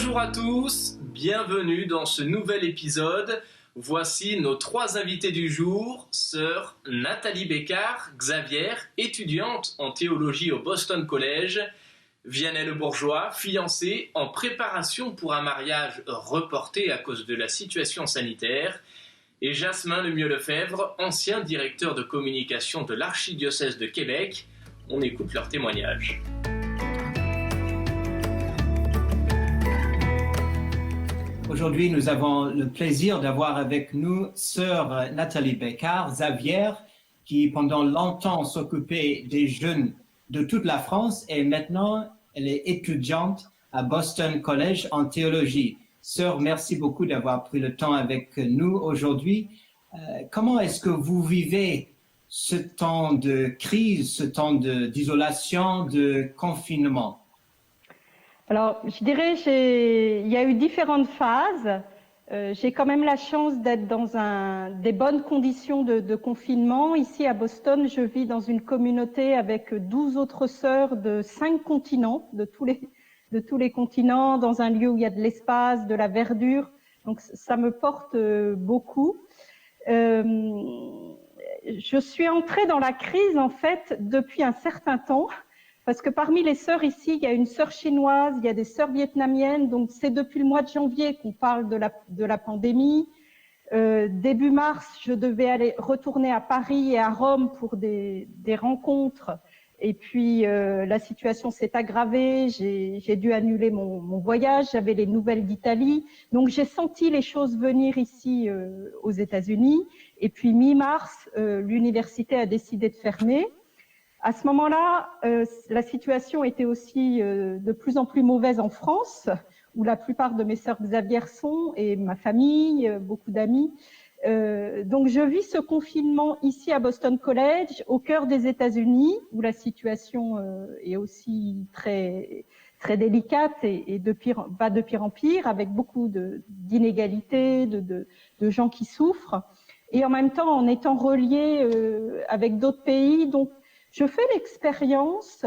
Bonjour à tous, bienvenue dans ce nouvel épisode. Voici nos 3 invités du jour, sœur Nathalie Bécard, Xavier, étudiante en théologie au Boston College, Vianney Le Bourgeois, fiancé en préparation pour un mariage reporté à cause de la situation sanitaire, et Jasmin Lemieux-Lefebvre, ancien directeur de communication de l'archidiocèse de Québec. On écoute leur témoignage. Aujourd'hui, nous avons le plaisir d'avoir avec nous sœur Nathalie Bécard, Xavier, qui pendant longtemps s'occupait des jeunes de toute la France et maintenant elle est étudiante à Boston College en théologie. Sœur, merci beaucoup d'avoir pris le temps avec nous aujourd'hui. Comment est-ce que vous vivez ce temps de crise, ce temps d'isolation, de confinement? Alors, je dirais, il y a eu différentes phases. J'ai quand même la chance d'être dans des bonnes conditions de confinement. Ici, à Boston, je vis dans une communauté avec 12 autres sœurs de 5 continents, de tous les continents, dans un lieu où il y a de l'espace, de la verdure. Donc, ça me porte beaucoup. Je suis entrée dans la crise, en fait, depuis un certain temps. Parce que parmi les sœurs ici, il y a une sœur chinoise, il y a des sœurs vietnamiennes. Donc, c'est depuis le mois de janvier qu'on parle de la pandémie. Début mars, je devais retourner à Paris et à Rome pour des rencontres. Et puis, la situation s'est aggravée. J'ai dû annuler mon voyage. J'avais les nouvelles d'Italie. Donc, j'ai senti les choses venir ici aux États-Unis. Et puis, mi-mars, l'université a décidé de fermer. À ce moment-là, la situation était aussi de plus en plus mauvaise en France, où la plupart de mes sœurs Xavier sont, et ma famille, beaucoup d'amis. Donc, je vis ce confinement ici à Boston College, au cœur des États-Unis, où la situation est aussi très très délicate et va de pire en pire, avec beaucoup d'inégalités, de gens qui souffrent, et en même temps en étant reliés avec d'autres pays. Donc, je fais l'expérience,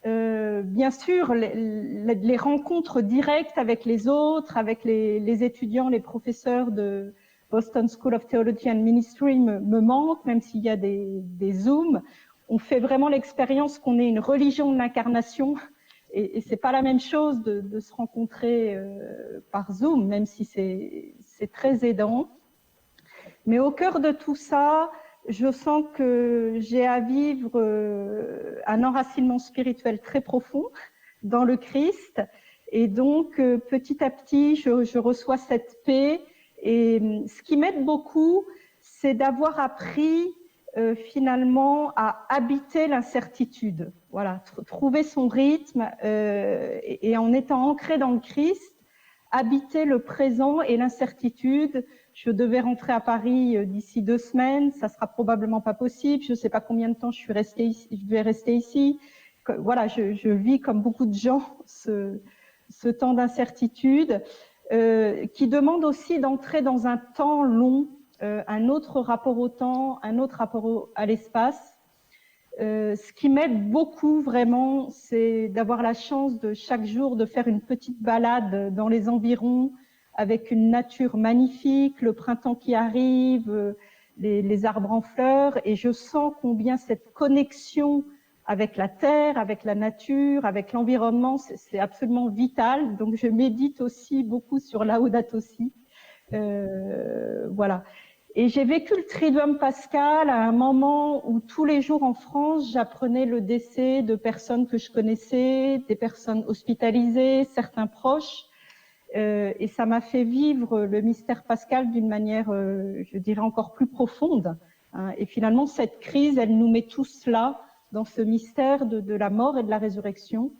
bien sûr, les rencontres directes avec les autres, avec les étudiants, les professeurs de Boston School of Theology and Ministry me manquent, même s'il y a des Zooms. On fait vraiment l'expérience qu'on est une religion de l'incarnation, et c'est pas la même chose de se rencontrer par Zoom, même si c'est très aidant. Mais au cœur de tout ça, je sens que j'ai à vivre un enracinement spirituel très profond dans le Christ. Et donc, petit à petit, je reçois cette paix. Et ce qui m'aide beaucoup, c'est d'avoir appris finalement à habiter l'incertitude. Voilà, trouver son rythme et en étant ancré dans le Christ, habiter le présent et l'incertitude. Je devais rentrer à Paris d'ici 2 semaines, ça sera probablement pas possible. Je ne sais pas combien de temps je vais rester ici. Voilà, je vis comme beaucoup de gens ce temps d'incertitude qui demande aussi d'entrer dans un temps long, un autre rapport au temps, un autre rapport à l'espace. Ce qui m'aide beaucoup vraiment, c'est d'avoir la chance de chaque jour de faire une petite balade dans les environs avec une nature magnifique, le printemps qui arrive, les arbres en fleurs, et je sens combien cette connexion avec la terre, avec la nature, avec l'environnement, c'est absolument vital. Donc je médite aussi beaucoup sur Laudato Si. Voilà. Et j'ai vécu le Triduum Pascal à un moment où tous les jours en France, j'apprenais le décès de personnes que je connaissais, des personnes hospitalisées, certains proches. Et ça m'a fait vivre le mystère pascal d'une manière, je dirais, encore plus profonde. Hein. Et finalement, cette crise, elle nous met tous là, dans ce mystère de la mort et de la résurrection.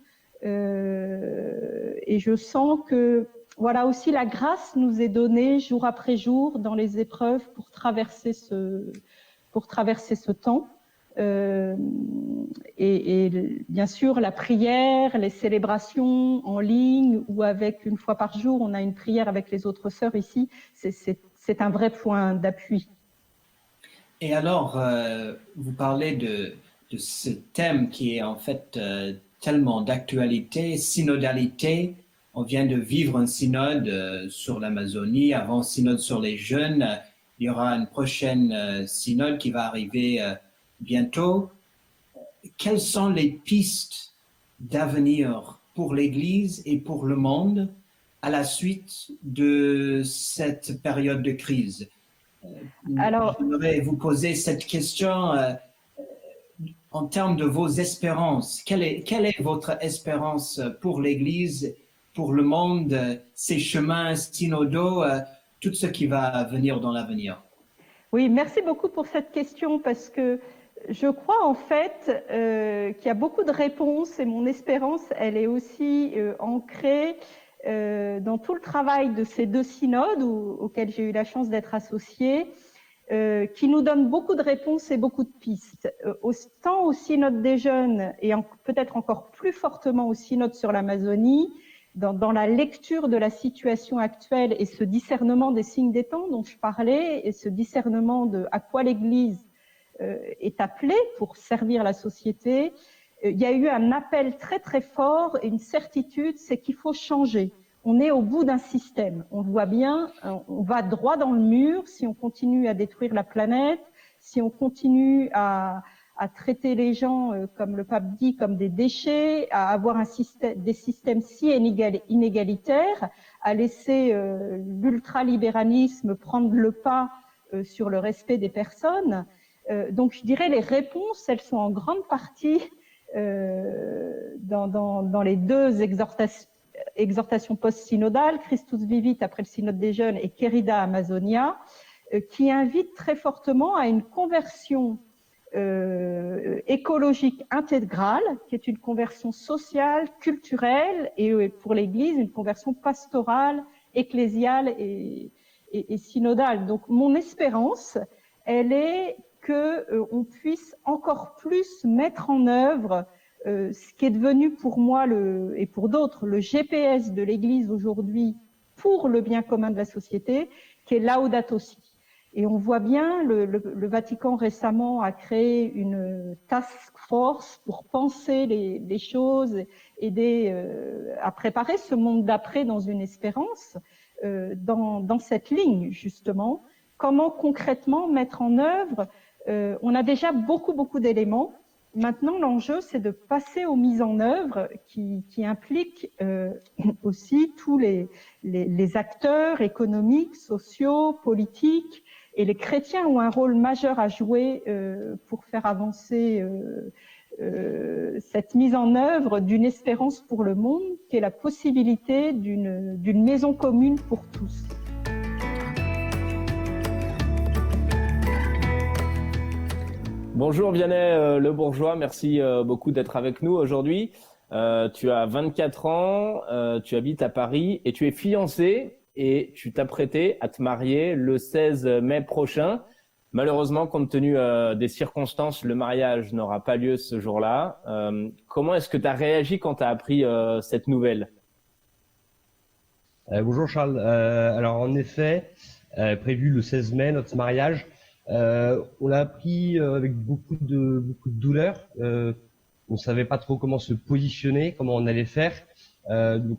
Et je sens que voilà aussi la grâce nous est donnée jour après jour dans les épreuves pour traverser ce temps. Et bien sûr, la prière, les célébrations en ligne ou avec une fois par jour, on a une prière avec les autres sœurs ici, c'est un vrai point d'appui. Et alors, vous parlez de ce thème qui est en fait tellement d'actualité, synodalité. On vient de vivre un synode sur l'Amazonie, avant synode sur les jeunes. Il y aura une prochaine synode qui va arriver bientôt. Quelles sont les pistes d'avenir pour l'Église et pour le monde à la suite de cette période de crise? Alors, j'aimerais vous poser cette question en termes de vos espérances. Quelle est votre espérance pour l'Église, pour le monde, ces chemins synodaux, tout ce qui va venir dans l'avenir? oui, merci beaucoup pour cette question parce que je crois en fait qu'il y a beaucoup de réponses et mon espérance, elle est aussi ancrée dans tout le travail de ces deux synodes auxquels j'ai eu la chance d'être associée, qui nous donnent beaucoup de réponses et beaucoup de pistes, tant au synode des jeunes et peut-être encore plus fortement au synode sur l'Amazonie, dans la lecture de la situation actuelle et ce discernement des signes des temps dont je parlais, et ce discernement de à quoi l'Église est appelée pour servir la société, il y a eu un appel très très fort et une certitude, c'est qu'il faut changer. On est au bout d'un système. On le voit bien, on va droit dans le mur si on continue à détruire la planète, si on continue à traiter les gens, comme le pape dit, comme des déchets, à avoir des systèmes si inégalitaires, à laisser l'ultralibéralisme prendre le pas sur le respect des personnes. Donc je dirais les réponses, elles sont en grande partie dans les deux exhortations post-synodales, Christus Vivit après le synode des jeunes et Querida Amazonia, qui invitent très fortement à une conversion écologique intégrale, qui est une conversion sociale, culturelle et pour l'Église, une conversion pastorale, ecclésiale et synodale. Donc mon espérance, elle est qu'on puisse encore plus mettre en œuvre ce qui est devenu pour moi et pour d'autres le GPS de l'Église aujourd'hui pour le bien commun de la société, qui est Laudato Si. Et on voit bien, le Vatican récemment a créé une task force pour penser les choses, aider à préparer ce monde d'après dans une espérance, dans cette ligne justement. Comment concrètement mettre en œuvre on a déjà beaucoup d'éléments. Maintenant, l'enjeu, c'est de passer aux mises en œuvre qui impliquent aussi tous les acteurs économiques, sociaux, politiques. Et les chrétiens ont un rôle majeur à jouer pour faire avancer cette mise en œuvre d'une espérance pour le monde, qui est la possibilité d'une maison commune pour tous. Bonjour Vianney Le Bourgeois, merci beaucoup d'être avec nous aujourd'hui. Tu as 24 ans, tu habites à Paris et tu es fiancé et tu t'apprêtais à te marier le 16 mai prochain. Malheureusement, compte tenu des circonstances, le mariage n'aura pas lieu ce jour-là. Comment est-ce que tu as réagi quand tu as appris cette nouvelle ? Bonjour Charles. Alors en effet, prévu le 16 mai, notre mariage. On l'a appris avec beaucoup de douleur. On savait pas trop comment se positionner, comment on allait faire. Donc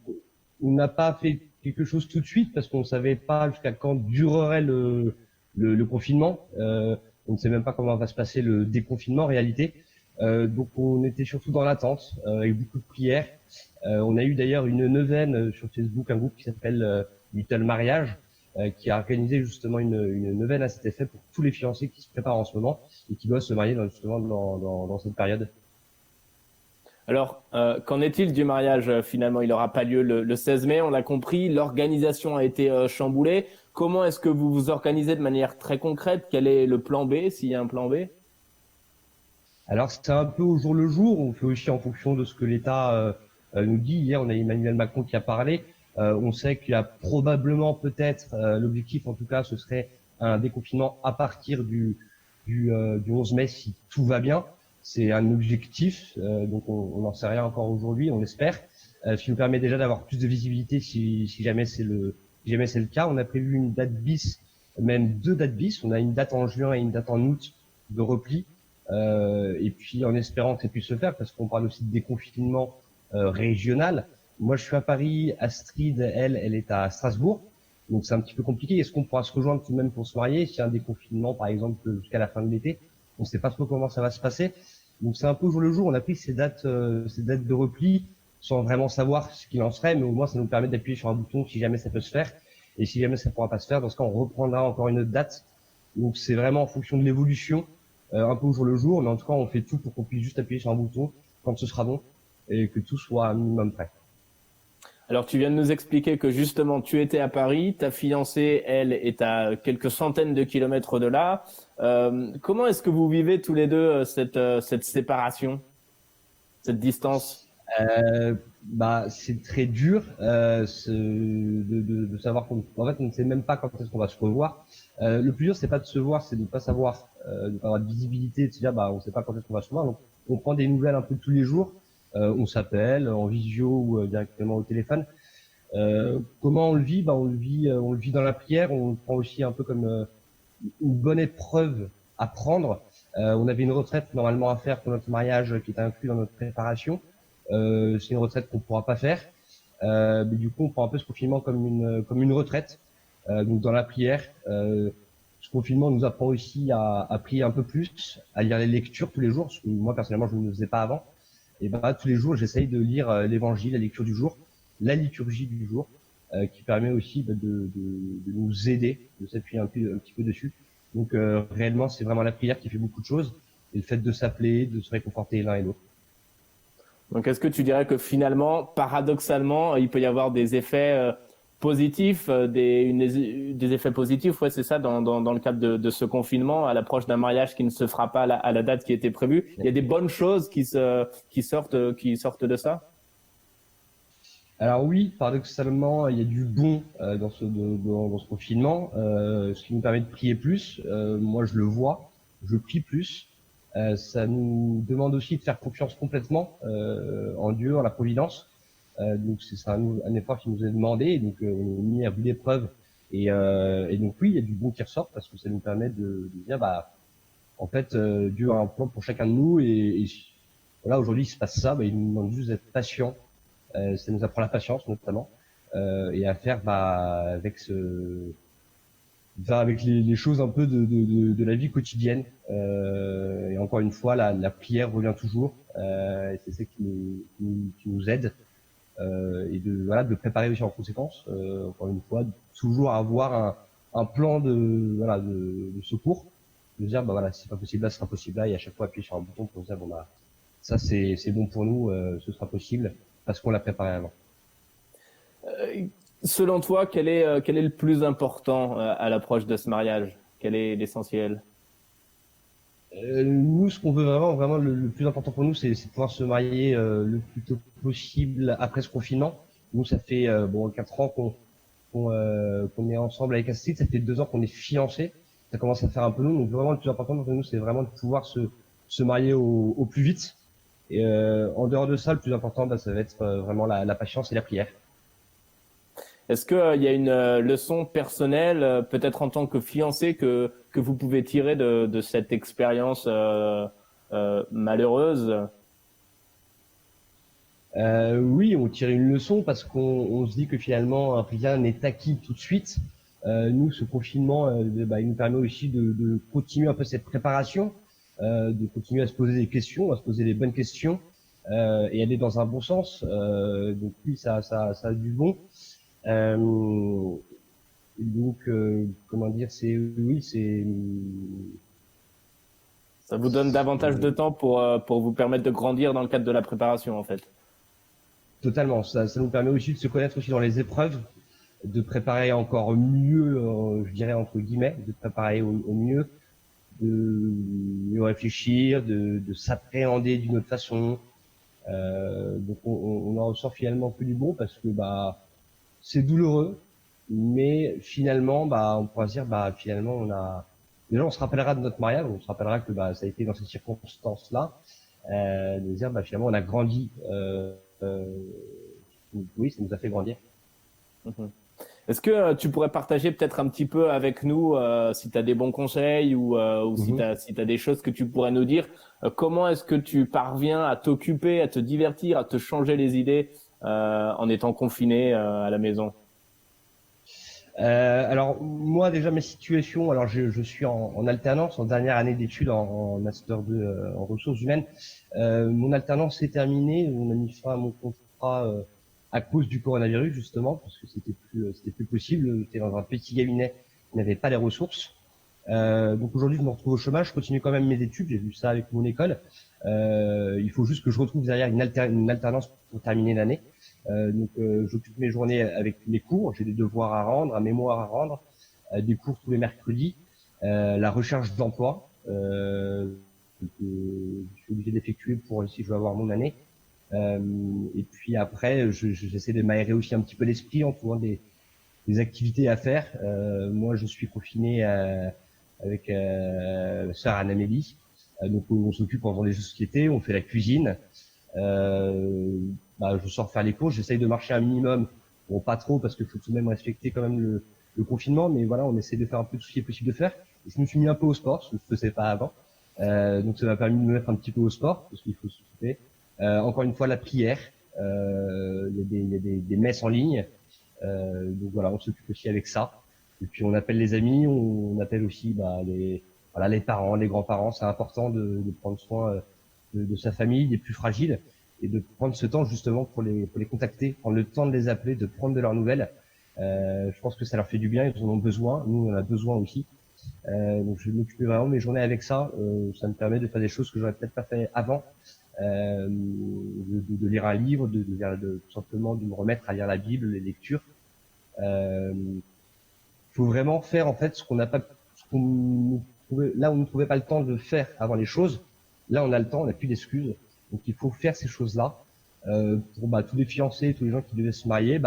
on n'a pas fait quelque chose tout de suite parce qu'on ne savait pas jusqu'à quand durerait le confinement. On ne sait même pas comment va se passer le déconfinement en réalité. Donc on était surtout dans l'attente, avec beaucoup de prières. On a eu d'ailleurs une neuvaine sur Facebook, un groupe qui s'appelle Little Mariage, qui a organisé justement une neuvaine à cet effet pour tous les fiancés qui se préparent en ce moment et qui doivent se marier justement dans cette période. Alors, qu'en est-il du mariage finalement? Il n'aura pas lieu le 16 mai, on l'a compris, l'organisation a été chamboulée. Comment est-ce que vous vous organisez de manière très concrète? Quel est le plan B, s'il y a un plan B? Alors, c'est un peu au jour le jour, on fait aussi en fonction de ce que l'État nous dit. Hier, on a Emmanuel Macron qui a parlé. On sait qu'il y a probablement peut-être, l'objectif en tout cas, ce serait un déconfinement à partir du 11 mai si tout va bien. C'est un objectif, donc on n'en sait rien encore aujourd'hui, on espère. Ce qui nous permet déjà d'avoir plus de visibilité si jamais c'est le cas. On a prévu une date bis, même 2 dates bis. On a une date en juin et une date en août de repli. Et puis en espérant que ça puisse se faire, parce qu'on parle aussi de déconfinement régional. Moi, je suis à Paris. Astrid, elle est à Strasbourg. Donc, c'est un petit peu compliqué. Est-ce qu'on pourra se rejoindre tout de même pour se marier? S'il y a un déconfinement, par exemple, jusqu'à la fin de l'été, on ne sait pas trop comment ça va se passer. Donc, c'est un peu au jour le jour. On a pris ces dates de repli sans vraiment savoir ce qu'il en serait, mais au moins, ça nous permet d'appuyer sur un bouton si jamais ça peut se faire. Et si jamais ça ne pourra pas se faire, dans ce cas, on reprendra encore une autre date. Donc, c'est vraiment en fonction de l'évolution, un peu au jour le jour. Mais en tout cas, on fait tout pour qu'on puisse juste appuyer sur un bouton quand ce sera bon et que tout soit un minimum prêt. Alors, tu viens de nous expliquer que justement, tu étais à Paris, ta fiancée, elle, est à quelques centaines de kilomètres de là. Comment est-ce que vous vivez tous les deux cette séparation, cette distance? C'est très dur de savoir qu'en fait, on ne sait même pas quand est-ce qu'on va se revoir. Le plus dur, c'est pas de se voir, c'est de ne pas savoir, de pas avoir de visibilité, de se dire, on ne sait pas quand est-ce qu'on va se revoir. Donc, on prend des nouvelles un peu tous les jours. On s'appelle en visio ou directement au téléphone. Comment on le vit? On le vit dans la prière. On le prend aussi un peu comme une bonne épreuve à prendre. On avait une retraite normalement à faire pour notre mariage qui était inclus dans notre préparation. C'est une retraite qu'on pourra pas faire. Mais du coup, on prend un peu ce confinement comme une retraite. Donc dans la prière, ce confinement nous apprend aussi à prier un peu plus, à lire les lectures tous les jours. Parce que moi personnellement, je ne le faisais pas avant. Et tous les jours, j'essaye de lire l'évangile, la lecture du jour, la liturgie du jour, qui permet aussi de nous aider, de s'appuyer un petit peu dessus. Donc réellement, c'est vraiment la prière qui fait beaucoup de choses, et le fait de s'appeler, de se réconforter l'un et l'autre. Donc, est-ce que tu dirais que finalement, paradoxalement, il peut y avoir des effets positifs, des effets positifs, ouais, c'est ça, dans le cadre de ce confinement, à l'approche d'un mariage qui ne se fera pas à la date qui était prévue. Il y a des bonnes choses qui sortent de ça? Alors oui, paradoxalement, il y a du bon dans ce confinement, ce qui nous permet de prier plus. Moi, je le vois, je prie plus. Ça nous demande aussi de faire confiance complètement en Dieu, en la providence. Donc c'est un effort qui nous est demandé, donc on est mis à rude épreuve. Et donc oui, il y a du bon qui ressort parce que ça nous permet de dire, en fait, Dieu a un plan pour chacun de nous et voilà, aujourd'hui il se passe ça, il nous demande juste d'être patient. Ça nous apprend la patience notamment et à faire avec les choses un peu de la vie quotidienne. Et encore une fois, la prière revient toujours. Et c'est ça qui nous aide. Et de préparer aussi en conséquence. Encore une fois, toujours avoir un plan de secours. De dire, si c'est pas possible là, ce sera possible là. Et à chaque fois, appuyer sur un bouton pour dire, ça c'est bon pour nous, ce sera possible parce qu'on l'a préparé avant. Selon toi, quel est le plus important à l'approche de ce mariage? Quel est l'essentiel? Nous, ce qu'on veut vraiment le plus important pour nous, c'est de pouvoir se marier le plus tôt possible après ce confinement. Nous, ça fait 4 ans qu'on est ensemble avec Astrid, ça fait 2 ans qu'on est fiancés. Ça commence à faire un peu long, donc vraiment le plus important pour nous, c'est vraiment de pouvoir se marier au plus vite. Et en dehors de ça, le plus important, ça va être vraiment la patience et la prière. Est-ce qu'il y a une leçon personnelle, peut-être en tant que fiancé, que vous pouvez tirer de cette expérience malheureuse? Oui, on tire une leçon parce qu'on se dit que finalement rien n'est acquis tout de suite. Nous, ce confinement, il nous permet aussi de continuer un peu cette préparation, de continuer à se poser des questions, à se poser les bonnes questions et aller dans un bon sens. Donc oui, ça a du bon. Comment dire, ça vous donne davantage de temps pour vous permettre de grandir dans le cadre de la préparation, en fait. Totalement. Ça nous permet aussi de se connaître aussi dans les épreuves, de préparer encore mieux, je dirais entre guillemets, de préparer au mieux, de mieux réfléchir, de s'appréhender d'une autre façon. Donc on en ressort finalement que du bon parce que c'est douloureux, mais finalement on pourra se dire finalement déjà on se rappellera de notre mariage, on se rappellera que ça a été dans ces circonstances-là, de dire finalement on a grandi. Oui, ça nous a fait grandir. Est-ce que tu pourrais partager peut-être un petit peu avec nous si tu as des bons conseils ou si tu as des choses que tu pourrais nous dire, comment est-ce que tu parviens à t'occuper, à te divertir, à te changer les idées en étant confiné à la maison? Alors moi déjà mes situations, alors je suis en alternance, en dernière année d'études en master 2 en ressources humaines. Mon alternance s'est terminée, on a mis fin à mon contrat à cause du coronavirus justement, parce que c'était plus possible. J'étais dans un petit cabinet qui n'avait pas les ressources. Donc aujourd'hui je me retrouve au chômage, je continue quand même mes études, j'ai vu ça avec mon école. Il faut juste que je retrouve derrière une alternance pour terminer l'année. J'occupe mes journées avec mes cours, j'ai des devoirs à rendre, un mémoire à rendre, des cours tous les mercredis, la recherche d'emploi, que je suis obligé d'effectuer pour si je veux avoir mon année. Et puis après, j'essaie de m'aérer aussi un petit peu l'esprit en trouvant des activités à faire. Moi, je suis confiné avec sœur Anne-Amélie. Donc on s'occupe en faisant des jeux de société, on fait la cuisine. Je sors faire les courses, j'essaye de marcher un minimum, bon pas trop parce qu'il faut tout de même respecter quand même le confinement, mais voilà, on essaie de faire un peu tout ce qui est possible de faire. Et je me suis mis un peu au sport, ce que je faisais pas avant, donc ça m'a permis de me mettre un petit peu au sport parce qu'il faut s'occuper. Encore une fois la prière, il y a des messes en ligne, donc voilà, on s'occupe aussi avec ça. Et puis on appelle les amis, on appelle aussi les parents, les grands-parents. C'est important de prendre soin de sa famille, des plus fragiles, et de prendre ce temps justement pour les contacter, prendre le temps de les appeler, de prendre de leurs nouvelles. Je pense que ça leur fait du bien, ils en ont besoin, nous on en a besoin aussi. Donc je vais m'occuper vraiment de mes journées avec ça. Ça me permet de faire des choses que j'aurais peut-être pas fait avant, de lire un livre, tout simplement de me remettre à lire la Bible, les lectures. Faut vraiment faire en fait ce qu'on n'a pas, là où on ne trouvait pas le temps de faire avant les choses. Là on a le temps, on n'a plus d'excuses. Donc il faut faire ces choses-là. Pour tous les fiancés, tous les gens qui devaient se marier,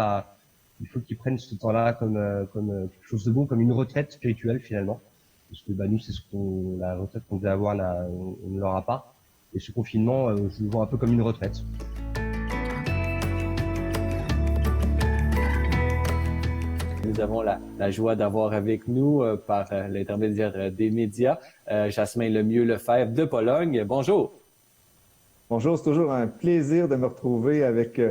il faut qu'ils prennent ce temps-là comme quelque chose de bon, comme une retraite spirituelle finalement. Parce que nous, c'est la retraite qu'on devait avoir, là, on ne l'aura pas. Et ce confinement, je le vois un peu comme une retraite. Nous avons la joie d'avoir avec nous, par l'intermédiaire des médias, Jasmin Lemieux-Lefebvre de Pologne. Bonjour. Bonjour, c'est toujours un plaisir de me retrouver avec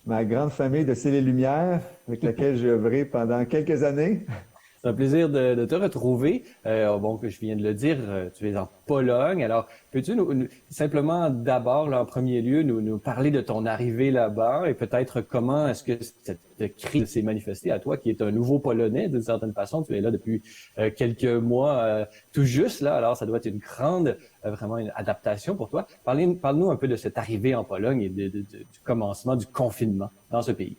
ma grande famille de Ciel et Lumière, avec laquelle j'ai œuvré pendant quelques années. C'est un plaisir de te retrouver. Que je viens de le dire, tu es en Pologne. Alors, peux-tu simplement d'abord, là, en premier lieu, nous parler de ton arrivée là-bas et peut-être comment est-ce que cette crise s'est manifestée à toi, qui est un nouveau Polonais d'une certaine façon. Tu es là depuis quelques mois tout juste, là. Alors, ça doit être une grande, vraiment une adaptation pour toi. Parle-nous un peu de cette arrivée en Pologne et du commencement du confinement dans ce pays.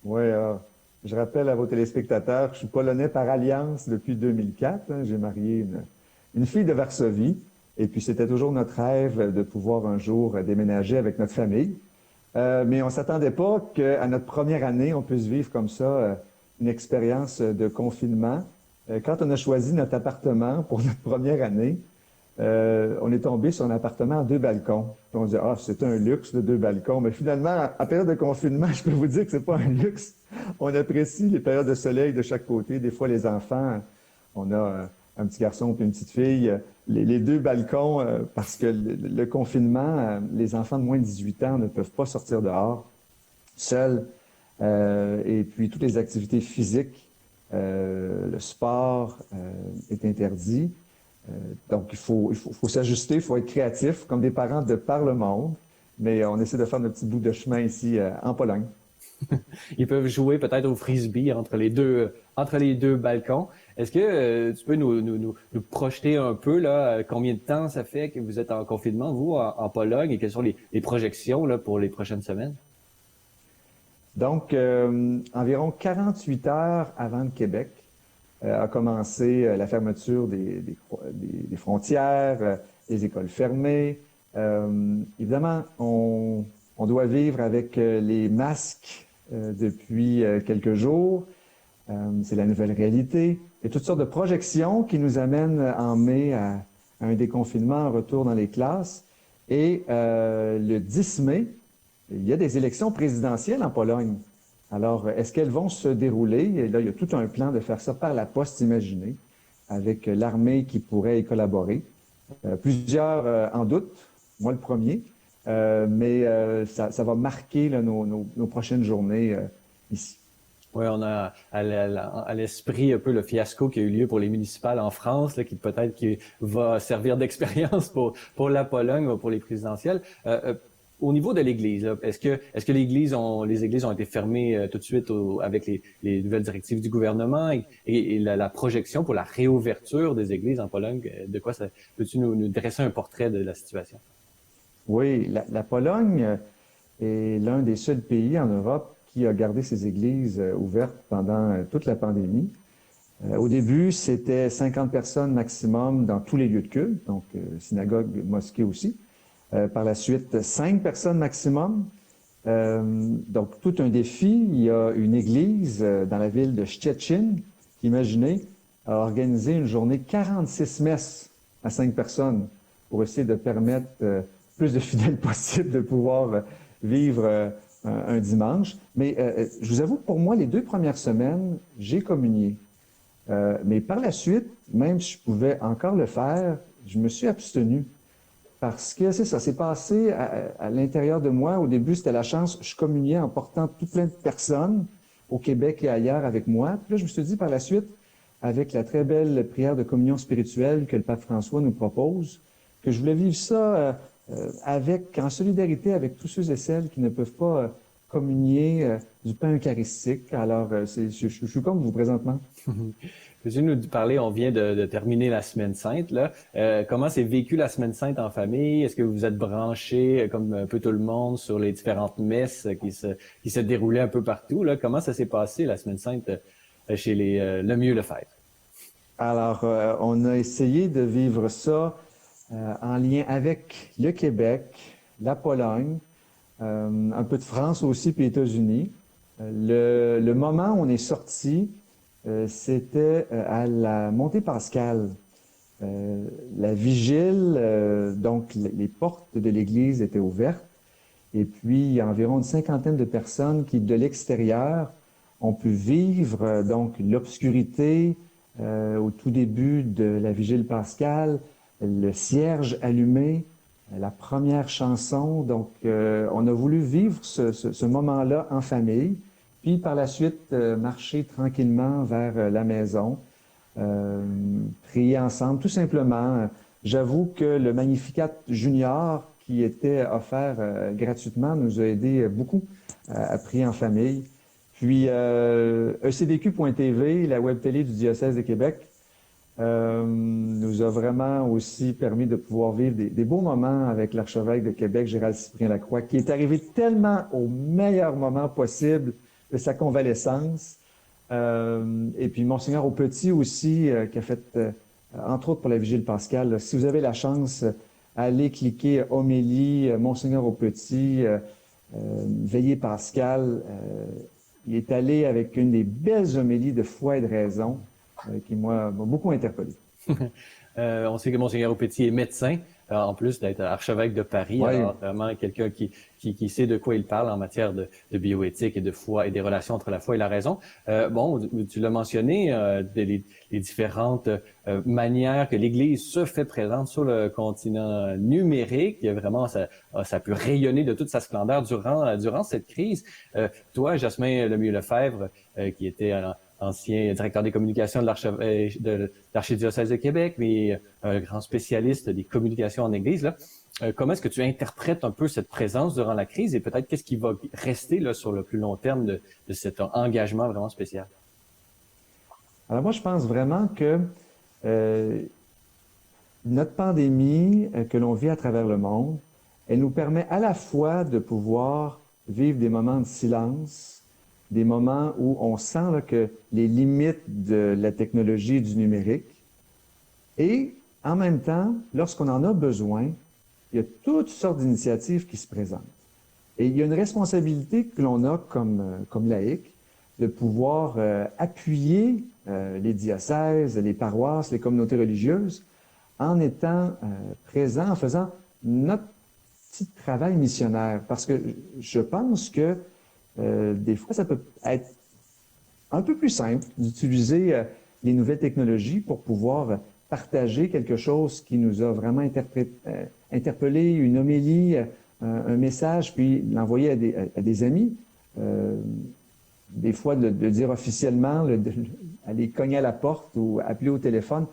Oui, je rappelle à vos téléspectateurs que je suis polonais par alliance depuis 2004. J'ai marié une fille de Varsovie. Et puis, c'était toujours notre rêve de pouvoir un jour déménager avec notre famille. Mais on ne s'attendait pas qu'à notre première année, on puisse vivre comme ça une expérience de confinement. Quand on a choisi notre appartement pour notre première année, on est tombé sur un appartement à 2 balcons. Puis on dit, c'est un luxe de 2 balcons. Mais finalement, à période de confinement, je peux vous dire que c'est pas un luxe. On apprécie les périodes de soleil de chaque côté. Des fois, les enfants, on a un petit garçon et une petite fille, les 2 balcons, parce que le confinement, les enfants de moins de 18 ans ne peuvent pas sortir dehors seuls. Et puis, toutes les activités physiques, le sport est interdit. Donc, il faut s'ajuster, il faut être créatif, comme des parents de par le monde. Mais on essaie de faire notre petit bout de chemin ici en Pologne. Ils peuvent jouer peut-être au frisbee entre les deux balcons. Est-ce que tu peux nous projeter un peu là, combien de temps ça fait que vous êtes en confinement, vous, en Pologne, et quelles sont les projections là, pour les prochaines semaines? Donc, environ 48 heures avant le Québec, a commencé la fermeture des frontières, les écoles fermées. Évidemment, on doit vivre avec les masques depuis quelques jours. C'est la nouvelle réalité. Il y a toutes sortes de projections qui nous amènent en mai à un déconfinement, un retour dans les classes. Et le 10 mai, il y a des élections présidentielles en Pologne. Alors, est-ce qu'elles vont se dérouler? Et là, il y a tout un plan de faire ça par la poste imaginée, avec l'armée qui pourrait y collaborer. Plusieurs en doutent, moi le premier. mais ça va marquer là, nos prochaines journées ici. Oui, on a à l'esprit un peu le fiasco qui a eu lieu pour les municipales en France, là, qui peut-être qui va servir d'expérience pour la Pologne ou pour les présidentielles. Au niveau de l'Église, est-ce que les églises ont été fermées tout de suite avec les nouvelles directives du gouvernement et la projection pour la réouverture des églises en Pologne? De quoi ça peux-tu nous dresser un portrait de la situation? Oui, la Pologne est l'un des seuls pays en Europe qui a gardé ses églises ouvertes pendant toute la pandémie. Au début, c'était 50 personnes maximum dans tous les lieux de culte, donc synagogue, mosquée aussi. Par la suite, 5 personnes maximum. Donc, tout un défi. Il y a une église dans la ville de Szczecin qui, imaginez, a organisé une journée 46 messes à 5 personnes pour essayer de permettre plus de fidèles possible de pouvoir vivre un dimanche. Mais je vous avoue, pour moi, les 2 premières semaines, j'ai communié. Mais par la suite, même si je pouvais encore le faire, je me suis abstenu. Parce que c'est ça, c'est passé à l'intérieur de moi. Au début, c'était la chance, je communiais en portant tout plein de personnes au Québec et ailleurs avec moi. Puis là, je me suis dit par la suite, avec la très belle prière de communion spirituelle que le pape François nous propose, que je voulais vivre ça en solidarité avec tous ceux et celles qui ne peuvent pas communier du pain eucharistique. Alors, je suis comme vous présentement. Peux-tu nous parler, on vient de terminer la Semaine Sainte, là. Comment s'est vécu la Semaine Sainte en famille? Est-ce que vous êtes branchés, comme un peu tout le monde, sur les différentes messes qui se déroulaient un peu partout, là? Comment ça s'est passé, la Semaine Sainte, chez Lemieux Lefebvre? Alors, on a essayé de vivre ça en lien avec le Québec, la Pologne, un peu de France aussi, puis les États-Unis. Le moment où on est sorti, c'était à la montée pascale. La vigile, donc les portes de l'église étaient ouvertes. Et puis, il y a environ une cinquantaine de personnes qui, de l'extérieur, ont pu vivre donc l'obscurité au tout début de la vigile pascale, le cierge allumé, la première chanson. Donc, on a voulu vivre ce moment-là en famille. Puis par la suite, marcher tranquillement vers la maison, prier ensemble, tout simplement. J'avoue que le Magnificat Junior qui était offert gratuitement nous a aidé beaucoup à prier en famille. Puis ECDQ.tv, la web télé du diocèse de Québec, nous a vraiment aussi permis de pouvoir vivre des beaux moments avec l'archevêque de Québec, Gérald Cyprien Lacroix, qui est arrivé tellement au meilleur moment possible de sa convalescence. Et puis Monseigneur Aupetit aussi, qui a fait, entre autres pour la Vigile pascale, là, si vous avez la chance, allez cliquer Homélie, Monseigneur Aupetit, Veillée pascale. Il est allé avec une des belles homélies de foi et de raison qui m'a beaucoup interpellé. On sait que Monseigneur Aupetit est médecin, en plus d'être archevêque de Paris. Ouais. Alors, vraiment quelqu'un qui sait de quoi il parle en matière de bioéthique et de foi et des relations entre la foi et la raison. Bon, tu l'as mentionné, les différentes manières que l'Église se fait présente sur le continent numérique. Vraiment, ça a pu rayonner de toute sa splendeur durant cette crise. Toi, Jasmin Lemieux-Lefebvre, qui était ancien directeur des communications de l'archidiocèse de Québec, mais un grand spécialiste des communications en Église, là. Comment est-ce que tu interprètes un peu cette présence durant la crise et peut-être qu'est-ce qui va rester là, sur le plus long terme de cet engagement vraiment spécial? Alors moi, je pense vraiment que notre pandémie que l'on vit à travers le monde, elle nous permet à la fois de pouvoir vivre des moments de silence, des moments où on sent là, que les limites de la technologie et du numérique, et en même temps, lorsqu'on en a besoin, il y a toutes sortes d'initiatives qui se présentent. Et il y a une responsabilité que l'on a comme laïc de pouvoir appuyer les diocèses, les paroisses, les communautés religieuses en étant présents, en faisant notre petit travail missionnaire. Parce que je pense que des fois, ça peut être un peu plus simple d'utiliser les nouvelles technologies pour pouvoir partager quelque chose qui nous a vraiment interpellé, une homélie, un message puis l'envoyer à des amis. Des fois, de dire officiellement, aller cogner à la porte ou appeler au téléphone.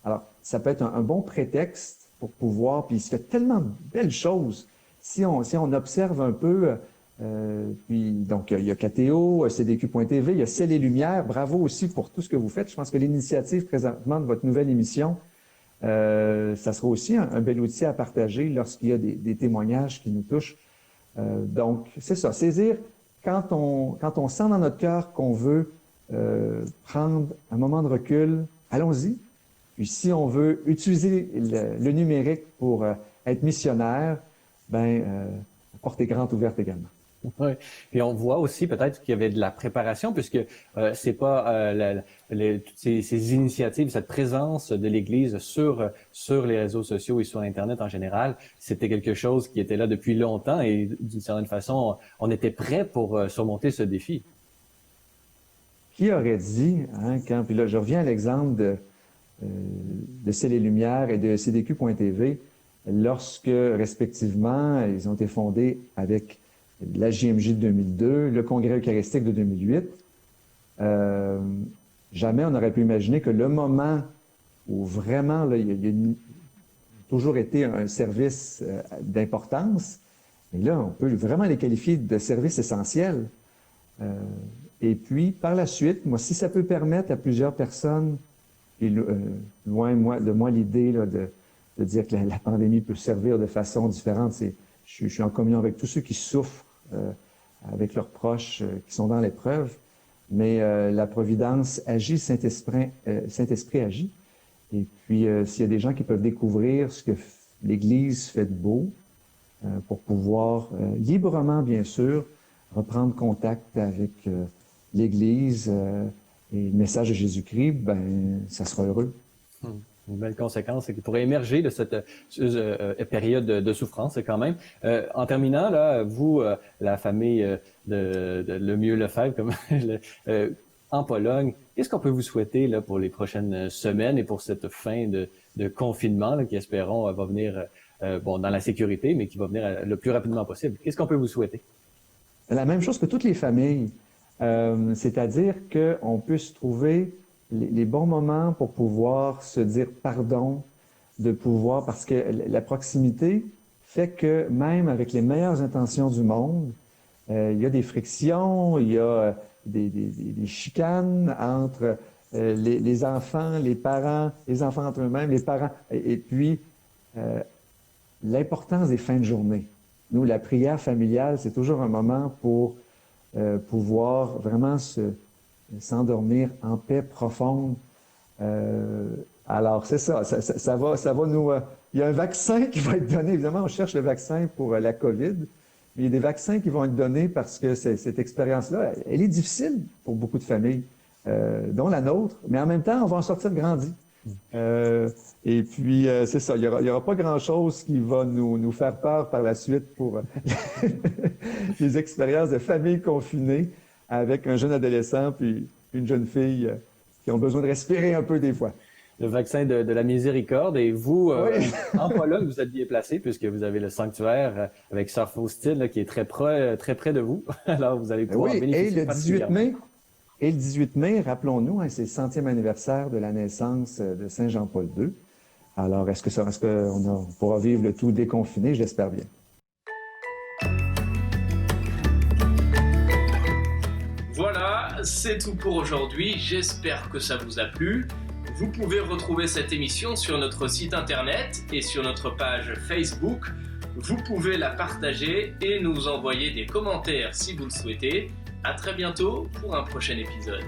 Alors, ça peut être un bon prétexte pour pouvoir, puis il se fait tellement de belles choses. Si on observe un peu, puis donc il y a KTO, CDQ.tv, il y a Ciel et Lumière. Bravo aussi pour tout ce que vous faites. Je pense que l'initiative présentement de votre nouvelle émission, ça sera aussi un bel outil à partager lorsqu'il y a des témoignages qui nous touchent. Donc, c'est ça, saisir quand on sent dans notre cœur qu'on veut prendre un moment de recul, allons-y. Puis si on veut utiliser le numérique pour être missionnaire, porte est grande ouverte également. Oui. Puis on voit aussi peut-être qu'il y avait de la préparation, puisque c'est pas toutes ces initiatives, cette présence de l'Église sur les réseaux sociaux et sur Internet en général, c'était quelque chose qui était là depuis longtemps et d'une certaine façon, on était prêt pour surmonter ce défi. Qui aurait dit, puis là je reviens à l'exemple de Ciel et Lumière et de CDQ.tv, lorsque respectivement ils ont été fondés avec la JMJ de 2002, le Congrès eucharistique de 2008. Jamais on n'aurait pu imaginer que le moment où vraiment là, il y a toujours été un service d'importance, et là, on peut vraiment les qualifier de service essentiel. Et puis, par la suite, moi, si ça peut permettre à plusieurs personnes, et loin de moi l'idée de dire que la pandémie peut servir de façon différente, je suis en communion avec tous ceux qui souffrent, avec leurs proches qui sont dans l'épreuve, mais la Providence agit, Saint-Esprit agit. Et puis, s'il y a des gens qui peuvent découvrir ce que l'Église fait de beau, pour pouvoir librement, bien sûr, reprendre contact avec l'Église et le message de Jésus-Christ, ça sera heureux. Une belle conséquence qui pourrait émerger de cette période de souffrance quand même. En terminant, là, vous, la famille de Lemieux-Lefebvre, comme en Pologne, qu'est-ce qu'on peut vous souhaiter là, pour les prochaines semaines et pour cette fin de confinement là, qui, espérons, va venir dans la sécurité, mais qui va venir le plus rapidement possible? Qu'est-ce qu'on peut vous souhaiter? La même chose que toutes les familles, c'est-à-dire qu'on puisse trouver les bons moments pour pouvoir se dire pardon, parce que la proximité fait que même avec les meilleures intentions du monde, il y a des frictions, il y a des chicanes entre les enfants, les parents, les enfants entre eux-mêmes, les parents, et puis l'importance des fins de journée. Nous, la prière familiale, c'est toujours un moment pour pouvoir vraiment s'endormir en paix profonde. Alors, c'est ça va nous... il y a un vaccin qui va être donné. Évidemment, on cherche le vaccin pour la COVID, mais il y a des vaccins qui vont être donnés parce que cette expérience-là, elle est difficile pour beaucoup de familles, dont la nôtre, mais en même temps, on va en sortir grandi. Et puis, c'est ça, il y aura pas grand-chose qui va nous faire peur par la suite pour les expériences de famille confinée avec un jeune adolescent puis une jeune fille qui ont besoin de respirer un peu des fois. Le vaccin de la miséricorde. Et vous, oui. En Pologne, vous êtes bien placé puisque vous avez le sanctuaire avec Sœur Faustine qui est très près de vous. Alors, vous allez pouvoir bénéficier. Et le 18 mai, rappelons-nous, c'est le 100e anniversaire de la naissance de Saint Jean-Paul II. Alors, est-ce qu'on pourra vivre le tout déconfiné? Je l'espère bien. Voilà, c'est tout pour aujourd'hui. J'espère que ça vous a plu. Vous pouvez retrouver cette émission sur notre site internet et sur notre page Facebook. Vous pouvez la partager et nous envoyer des commentaires si vous le souhaitez. À très bientôt pour un prochain épisode.